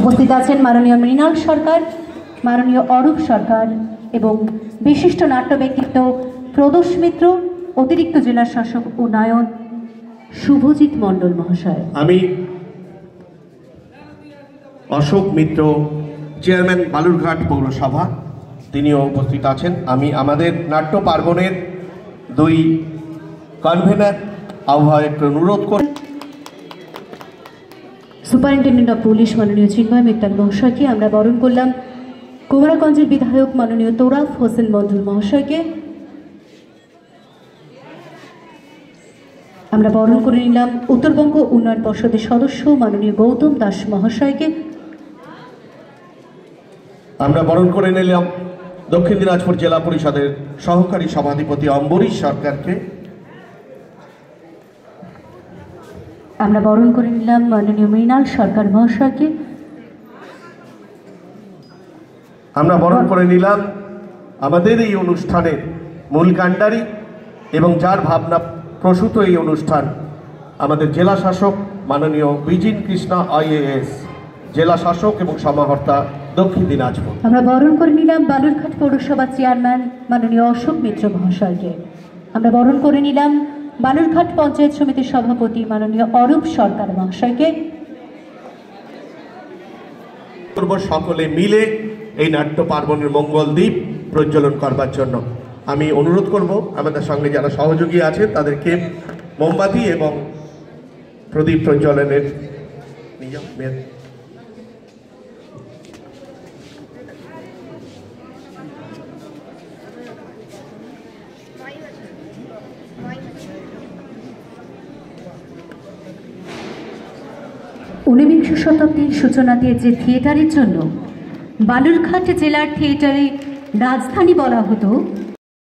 উপস্থিত আছেন মাননীয় মৃণাল সরকার, মাননীয় অরূপ সরকার এবং বিশিষ্ট নাট্য ব্যক্তিত্ব প্রদোষ মিত্র, অতিরিক্ত জেলা শাসক উন্নয়ন শুভজিৎ মণ্ডল মহাশয়। আমি অশোক মিত্র, চেয়ারম্যান বালুরঘাট পৌরসভা, তিনিও উপস্থিত আছেন। আমি আমাদের নাট্য পার্বণের দুই কনভেনার আহ্বায়ককে অনুরোধ করি। সুপারিনটেন্ডেন্ট অফ পুলিশ মাননীয় চিন্ময় মিত্তাল মহাশয়কে আমরা বরণ করলাম। কুমারগঞ্জের বিধায়ক মাননীয় তোরাফ হোসেন মণ্ডল মহাশয়কে আমরা বরণ করে নিলাম। উত্তরবঙ্গ উন্নয়ন পর্ষদের সদস্য মাননীয় গৌতম দাস মহাশয়কে আমরা বরণ করে নিলাম। দক্ষিণ দিনাজপুর জেলা পরিষদের সহকারী সভাধিপতি অম্বরীশ সরকারকে আমরা বরণ করে নিলাম। মাননীয় মৃণাল সরকার মহাশয়কে আমরা বরণ করে নিলাম। আমাদের এই অনুষ্ঠানের মূল কাণ্ডারি এবং যার ভাবনা প্রসূত এই অনুষ্ঠান আমাদের জেলা শাসক মাননীয় বিজিন কৃষ্ণা IAS, জেলা শাসক এবং সমাহর্তা দক্ষিণ দিনাজপুর। আমরা বরণ করে নিলাম বালুরঘাট পৌরসভা চেয়ারম্যান মাননীয় অশোক মিত্র মহাশয়কে। আমরা বরণ করে নিলাম বালুরঘাট পঞ্চায়েত সমিতির সভাপতি মাননীয় অরূপ সরকার মহাশয়কে। সকলে মিলে এই নাট্য পার্বণের মঙ্গল দ্বীপ প্রজ্বলন করবার জন্য আমি অনুরোধ করব আমাদের সঙ্গে যারা সহযোগী আছেন তাদেরকে মোমবাতি এবং প্রদীপ প্রজ্বলনের ঊনবিংশ শতাব্দীর সূচনা দিয়েছে থিয়েটারের জন্য। বালুরঘাট জেলার থিয়েটারে রাজধানী বলা হতো